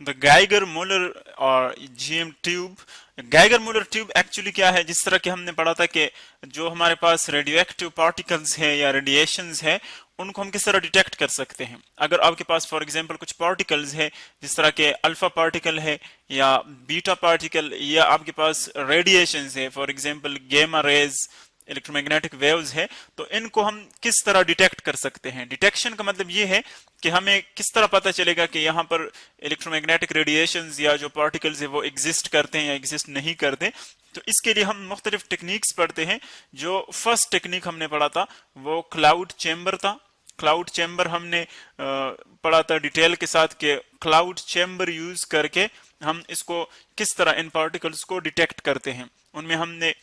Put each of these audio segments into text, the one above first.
The Geiger मुलर और GM tube. Geiger मुलर tube actually क्या है, जिस तरह कि हमने पढ़ा था कि जो हमारे पास रेडियो एक्टिव पार्टिकल्स है या रेडिएशंस है, उनको हम किस तरह डिटेक्ट कर सकते हैं। अगर आपके पास फॉर एग्जांपल कुछ पार्टिकल्स है, जिस तरह के अल्फा पार्टिकल है या बीटा पार्टिकल, या आपके पास रेडिएशंस है फॉर एग्जांपल गेमा रेज, इलेक्ट्रोमैग्नेटिक वेव्स है, तो इनको हम किस तरह डिटेक्ट कर सकते हैं। डिटेक्शन का मतलब ये है कि हमें किस तरह पता चलेगा कि यहाँ पर इलेक्ट्रोमैग्नेटिक रेडिएशंस या जो पार्टिकल्स है वो एग्जिस्ट करते हैं या एग्जिस्ट नहीं करते। तो इसके लिए हम मुख्तलिफ टेक्निक्स पढ़ते हैं। जो फर्स्ट टेक्निक हमने पढ़ा था वो क्लाउड चेम्बर था। क्लाउड चेम्बर हमने पढ़ा था डिटेल के साथ कि क्लाउड चेम्बर यूज करके हम इसको किस तरह इन पार्टिकल्स को डिटेक्ट करते हैं। उनमें हमने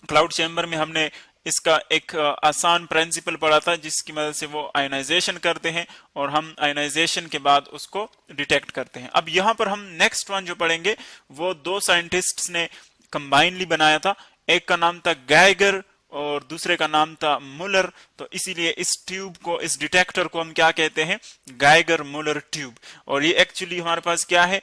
क्लाउड चैम्बर में हमने इसका एक आसान प्रिंसिपल पढ़ा था, जिसकी मदद से वो आयनाइजेशन करते हैं और हम आयनाइजेशन के बाद उसको डिटेक्ट करते हैं। अब यहाँ पर हम नेक्स्ट वन जो पढ़ेंगे वो दो साइंटिस्ट्स ने कंबाइनली बनाया था। एक का नाम था गैगर और दूसरे का नाम था मुलर। तो इसीलिए इस ट्यूब को, इस डिटेक्टर को हम क्या कहते हैं, गाइगर मुलर ट्यूब। और ये एक्चुअली हमारे पास क्या है,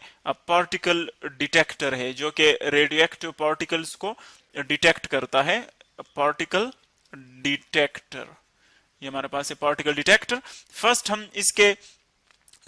पार्टिकल डिटेक्टर है जो कि रेडियो एक्टिव पार्टिकल्स को डिटेक्ट करता है। पार्टिकल डिटेक्टर, ये हमारे पास है पार्टिकल डिटेक्टर। फर्स्ट हम इसके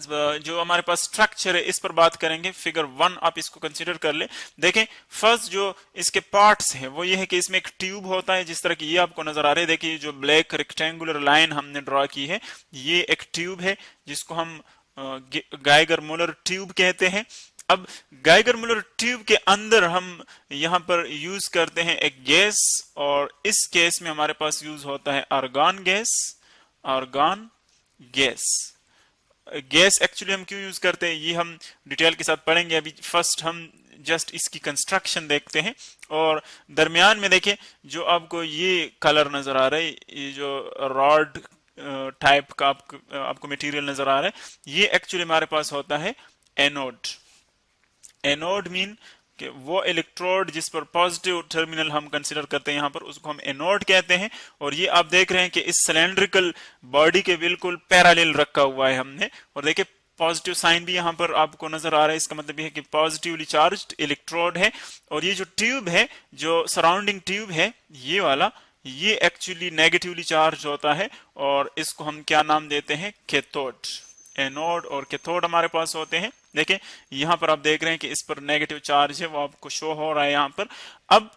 जो हमारे पास स्ट्रक्चर है इस पर बात करेंगे। फिगर 1 आप इसको कंसीडर कर ले। देखें फर्स्ट जो इसके पार्ट्स है वो ये है कि इसमें एक ट्यूब होता है, जिस तरह की ये आपको नजर आ रहे हैं। देखिए जो ब्लैक रेक्टेंगुलर लाइन हमने ड्रॉ की है ये एक ट्यूब है जिसको हम गाइगर मुलर ट्यूब कहते हैं। अब गाइगर मुलर ट्यूब के अंदर हम यहां पर यूज करते हैं एक गैस, और इस केस में हमारे पास यूज होता है argon gas. Argon gas, gas actually हम क्यों यूज करते हैं ये हम डिटेल के साथ पढ़ेंगे। अभी फर्स्ट हम जस्ट इसकी कंस्ट्रक्शन देखते हैं। और दरमियान में देखें जो आपको ये कलर नजर आ रहा है, ये जो रॉड टाइप का आपको मटेरियल नजर आ रहा है, ये एक्चुअली हमारे पास होता है एनोड। एनोड मीन कि वो इलेक्ट्रोड जिस पर पॉजिटिव टर्मिनल हम कंसीडर करते हैं यहां पर, उसको हम एनोड कहते हैं। और ये आप देख रहे हैं कि इस सिलेंड्रिकल बॉडी के बिल्कुल पैरेलल रखा हुआ है हमने। और देखिए पॉजिटिव साइन भी यहां पर आपको नजर आ रहा है, इसका मतलब ये है कि पॉजिटिवली चार्ज्ड इलेक्ट्रोड है। और ये जो ट्यूब है, जो सराउंडिंग ट्यूब है ये वाला, ये एक्चुअली नेगेटिवली चार्ज होता है और इसको हम क्या नाम देते हैं, कैथोड। एनोड और कैथोड हमारे पास होते हैं। देखें यहां पर आप देख रहे हैं कि इस पर नेगेटिव चार्ज है, वो आपको शो हो रहा है यहां पर। अब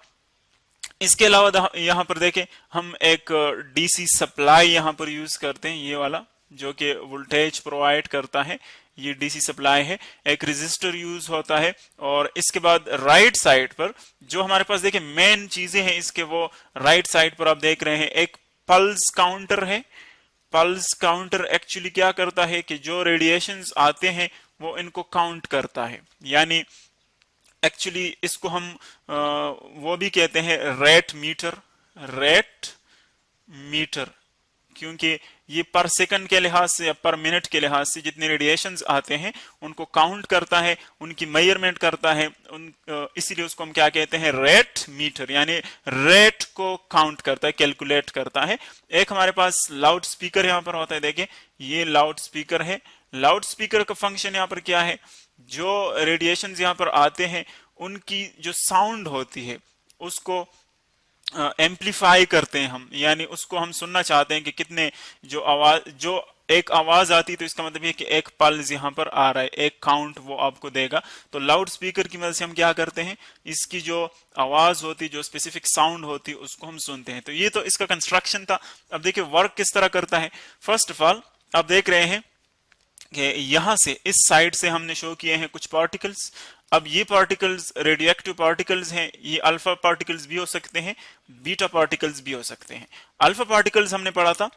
इसके अलावा यहां पर देखें हम एक डीसी सप्लाई यहां पर यूज करते हैं, ये वाला जो कि वोल्टेज प्रोवाइड करता है, ये डीसी सप्लाई है। एक रेजिस्टर यूज होता है। और इसके बाद राइट साइड पर जो हमारे पास देखें मेन चीजें हैं इसके, वो राइट साइड पर आप देख रहे हैं एक पल्स काउंटर है। पल्स काउंटर एक्चुअली क्या करता है कि जो रेडिएशंस आते हैं वो इनको काउंट करता है। यानी एक्चुअली इसको हम वो भी कहते हैं रेट मीटर। रेट मीटर क्योंकि ये पर सेकंड के लिहाज से या पर मिनट के लिहाज से जितने रेडिएशंस आते हैं उनको काउंट करता है, उनकी मेजरमेंट करता है। इसीलिए उसको हम क्या कहते हैं, रेट मीटर, यानी रेट को काउंट करता है, कैलकुलेट करता है। एक हमारे पास लाउड स्पीकर यहां पर होता है। देखिए ये लाउड स्पीकर है। लाउड स्पीकर का फंक्शन यहां पर क्या है, जो रेडिएशंस यहां पर आते हैं उनकी जो साउंड होती है उसको एम्पलीफाई करते हैं हम, यानी उसको हम सुनना चाहते हैं कि कितने जो एक आवाज आती है तो इसका मतलब है कि एक पल्स यहां पर आ रहा है, एक काउंट वो आपको देगा। तो लाउड स्पीकर की मदद से हम क्या करते हैं, इसकी जो आवाज होती, जो स्पेसिफिक साउंड होती उसको हम सुनते हैं। तो ये तो इसका कंस्ट्रक्शन था। अब देखिए वर्क किस तरह करता है। फर्स्ट ऑफ ऑल आप देख रहे हैं कि यहां से इस साइड से हमने शो किए हैं कुछ पार्टिकल्स। अब ये पार्टिकल्स रेडियो एक्टिव पार्टिकल्स हैं। ये अल्फा पार्टिकल्स भी हो सकते हैं, बीटा पार्टिकल्स भी हो सकते हैं। अल्फा पार्टिकल्स हमने पढ़ा था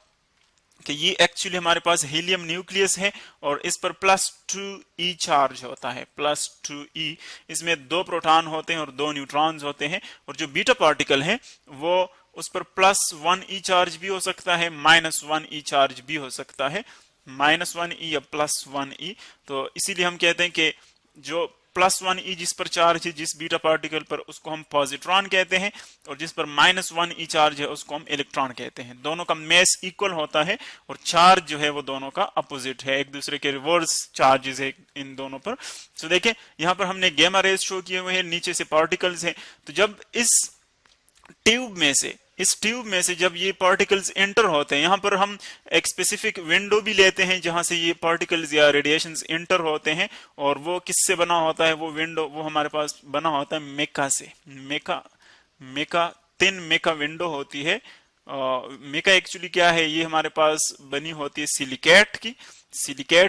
कि ये एक्चुअली हमारे पास हीलियम न्यूक्लियस है और इस पर +2e चार्ज होता है, +2e। इसमें 2 प्रोटॉन होते हैं और 2 न्यूट्रॉन्स होते हैं। और जो बीटा पार्टिकल है वो उस पर +1e चार्ज भी हो सकता है, -1e चार्ज भी हो सकता है, -1e या +1e। तो इसीलिए हम कहते हैं कि जो +1 e जिस पर चार्ज है जिस बीटा पार्टिकल पर, उसको हम पॉजिट्रॉन कहते हैं, और जिस पर -1 e चार्ज है उसको हम इलेक्ट्रॉन कहते हैं। दोनों का मेस इक्वल होता है और चार्ज जो है वो दोनों का अपोजिट है, एक दूसरे के रिवर्स चार्जेस है इन दोनों पर। तो देखें यहाँ पर हमने गामा रेज शो किए हुए हैं, नीचे से पार्टिकल्स हैं। तो जब इस ट्यूब में से जब ये पार्टिकल्स एंटर होते हैं, यहां पर हम एक स्पेसिफिक विंडो भी लेते हैं जहां से ये पार्टिकल्स या रेडिएशंस एंटर होते हैं, और वो किससे बना होता है वो विंडो, वो हमारे पास बना होता है मेका से। थिन मेका विंडो होती है। मेका एक्चुअली क्या है, ये हमारे पास बनी होती है सिलिकेट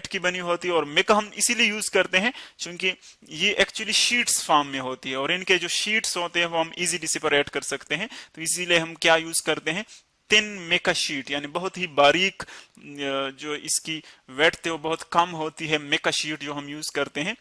की बनी होती है, और मेका हम इसीलिए यूज करते हैं क्योंकि ये एक्चुअली शीट्स फॉर्म में होती है, और इनके जो शीट्स होते हैं वो हम इजीली सेपरेट कर सकते हैं। तो इसीलिए हम क्या यूज करते हैं, थिन मेका शीट, यानी बहुत ही बारीक जो इसकी वेड्थ है वो बहुत कम होती है, मेका शीट जो हम यूज करते हैं।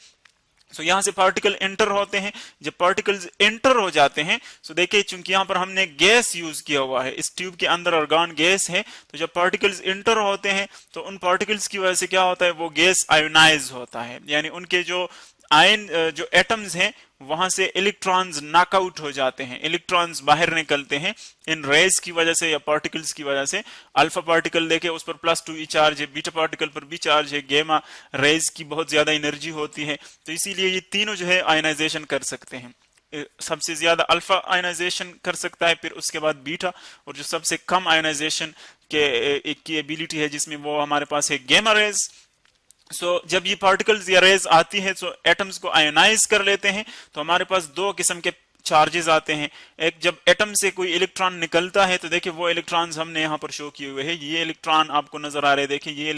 सो यहां से पार्टिकल एंटर होते हैं। जब पार्टिकल्स एंटर हो जाते हैं, सो देखिए चूंकि यहां पर हमने गैस यूज किया हुआ है, इस ट्यूब के अंदर आर्गन गैस है, तो जब पार्टिकल्स एंटर होते हैं तो उन पार्टिकल्स की वजह से क्या होता है, वो गैस आयोनाइज होता है, यानी उनके जो आयन जो एटम्स हैं वहां से इलेक्ट्रॉन्स नॉकआउट हो जाते हैं, इलेक्ट्रॉन्स बाहर निकलते हैं इन रेज की वजह से या पार्टिकल्स की वजह से। अल्फा पार्टिकल देखे उस पर +2 e चार्ज है, बीटा पार्टिकल पर भी चार्ज है, गामा रेज की बहुत ज्यादा एनर्जी होती है, तो इसीलिए ये तीनों जो है आयनाइजेशन कर सकते हैं। सबसे ज्यादा अल्फा आयनाइजेशन कर सकता है, फिर उसके बाद बीटा, और जो सबसे कम आयनाइजेशन की एबिलिटी है जिसमें वो हमारे पास है गामा रेज। जब ये पार्टिकल्स या रेज आती है तो एटम्स को आयोनाइज कर लेते हैं, तो हमारे पास दो किस्म के चार्जेस आते हैं। एक, जब एटम से कोई इलेक्ट्रॉन निकलता है तो देखिए वो इलेक्ट्रॉन्स हमने यहाँ पर शो किए हुए हैं, ये इलेक्ट्रॉन आपको नजर आ रहे हैं, देखिए ये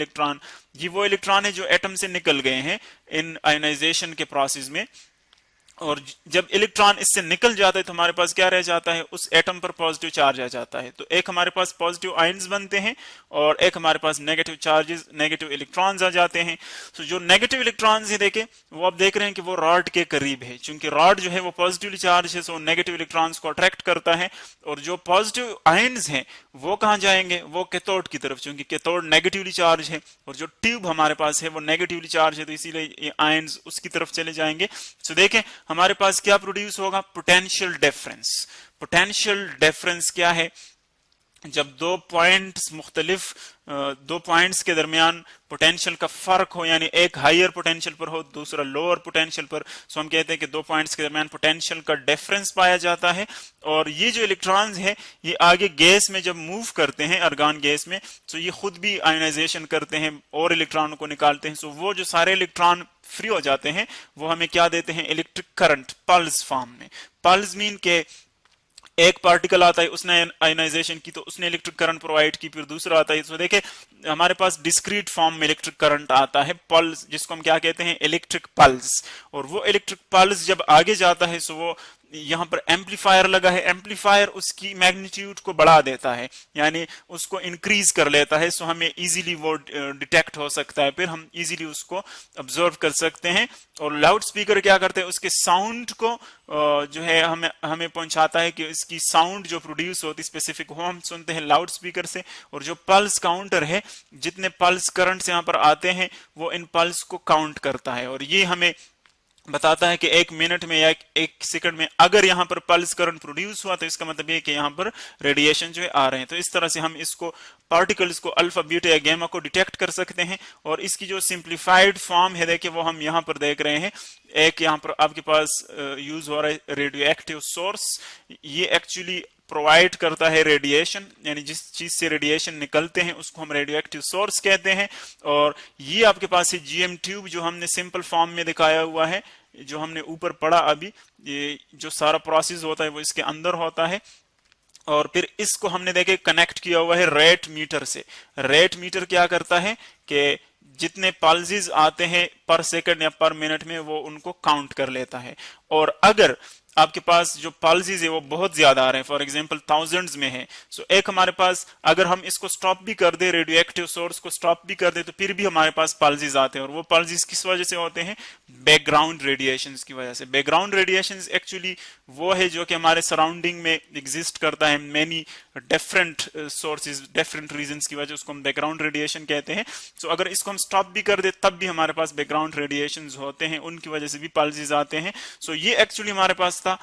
वो इलेक्ट्रॉन है जो एटम से निकल गए हैं इन आयोनाइजेशन के प्रोसेस में। और जब इलेक्ट्रॉन इससे निकल जाता है तो हमारे पास क्या रह जाता है, उस एटम पर पॉजिटिव चार्ज आ जाता है। तो एक हमारे पास पॉजिटिव आयंस बनते हैं और एक हमारे पास नेगेटिव चार्जेस, नेगेटिव इलेक्ट्रॉन्स आ जाते हैं। तो जो नेगेटिव इलेक्ट्रॉन्स है देखें वो आप देख रहे हैं कि वो रॉड के करीब है, क्योंकि रॉड जो है वो पॉजिटिवली चार्ज है, सो नेगेटिव इलेक्ट्रॉन्स को अट्रैक्ट करता है। और जो पॉजिटिव आयंस हैं वो कहाँ जाएंगे, वो कैथोड की तरफ, क्योंकि कैथोड नेगेटिवली चार्ज है और जो ट्यूब हमारे पास है वो नेगेटिवली चार्ज है, तो इसीलिए ये आयंस उसकी तरफ चले जाएंगे। तो देखें हमारे पास क्या प्रोड्यूस होगा, पोटेंशियल डिफरेंस। पोटेंशियल डिफरेंस क्या है, जब दो पॉइंट्स के दरमियान पोटेंशियल का फर्क हो, यानी एक हायर पोटेंशियल पर हो दूसरा लोअर पोटेंशियल पर, सो हम कहते हैं कि दो पॉइंट्स के दरमियान पोटेंशियल का डिफरेंस पाया जाता है। और ये जो इलेक्ट्रॉन्स है ये आगे गैस में जब मूव करते हैं, आर्गन गैस में, तो ये खुद भी आयोनाइजेशन करते हैं और इलेक्ट्रॉन को निकालते हैं। सो वो जो सारे इलेक्ट्रॉन फ्री हो जाते हैं वो हमें क्या देते हैं, इलेक्ट्रिक करंट पल्स फॉर्म में। पल्स मीन के एक पार्टिकल आता है उसने आयोनाइजेशन की तो उसने इलेक्ट्रिक करंट प्रोवाइड की, फिर दूसरा आता है, तो देखे हमारे पास डिस्क्रीट फॉर्म में इलेक्ट्रिक करंट आता है, पल्स, जिसको हम क्या कहते हैं, इलेक्ट्रिक पल्स। और वो इलेक्ट्रिक पल्स जब आगे जाता है सो वो यहां पर एम्पलीफायर लगा है, एम्पलीफायर उसकी मैग्नीट्यूड को बढ़ा देता है, यानी उसको इंक्रीज कर लेता है, सो हमें इजीली वो डिटेक्ट हो सकता है, फिर हम इजीली उसको ऑब्जर्व कर सकते हैं। और लाउड स्पीकर क्या करते हैं, उसके साउंड को जो है हमें पहुंचाता है कि इसकी साउंड जो प्रोड्यूस होती है स्पेसिफिक वो हम सुनते हैं लाउड स्पीकर से। और जो पल्स काउंटर है, जितने पल्स करंट से यहाँ पर आते हैं वो इन पल्स को काउंट करता है, और ये हमें बताता है कि एक मिनट में या एक सेकंड में अगर यहां पर पल्स करंट प्रोड्यूस हुआ तो इसका मतलब ये कि यहां पर रेडिएशन जो है आ रहे हैं। तो इस तरह से हम इसको पार्टिकल्स को अल्फा बीटा या गामा को डिटेक्ट कर सकते हैं। और इसकी जो सिंप्लीफाइड फॉर्म है देखिए वो हम यहां पर देख रहे हैं। एक यहां पर आपके पास यूज हो रहा है रेडियो एक्टिव सोर्स, ये एक्चुअली प्रोवाइड करता है रेडिएशन, यानी जिस चीज से रेडिएशन निकलते हैं उसको हम रेडियो एक्टिव सोर्स कहते हैं। और ये आपके पास है जीएम ट्यूब जो हमने सिंपल फॉर्म में दिखाया हुआ है, जो हमने ऊपर पढ़ा अभी, ये जो सारा प्रोसेस होता है वो इसके अंदर होता है। और फिर इसको हमने देखे कनेक्ट किया हुआ है रेट मीटर से। रेट मीटर क्या करता है कि जितने पल्सेस आते हैं पर सेकंड या पर मिनट में वो उनको काउंट कर लेता है। और अगर आपके पास जो पल्सेस है वो बहुत ज्यादा आ रहे हैं, फॉर एग्जांपल थाउजेंड्स में है। सो एक हमारे पास अगर हम इसको स्टॉप भी कर दे, रेडियो एक्टिव सोर्स को स्टॉप भी कर दे, तो फिर भी हमारे पास पल्सेस आते हैं। और वो पल्सेस किस वजह से होते हैं? बैकग्राउंड रेडिएशंस की वजह से। बैकग्राउंड रेडिएशंस एक्चुअली वो है जो कि हमारे सराउंडिंग में एग्जिस्ट करता है, many different sources, different reasons की वजह, उसको हम बैकग्राउंड रेडिएशन कहते हैं। सो अगर इसको हम स्टॉप भी कर दे तब भी हमारे पास बैकग्राउंड रेडिएशंस होते हैं, उनकी वजह से भी पल्सेस आते हैं। सो ये एक्चुअली हमारे पास था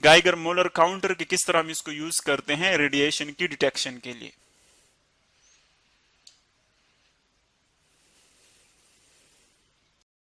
गाइगर मोलर काउंटर कि किस तरह हम इसको यूज करते हैं रेडिएशन की डिटेक्शन के लिए।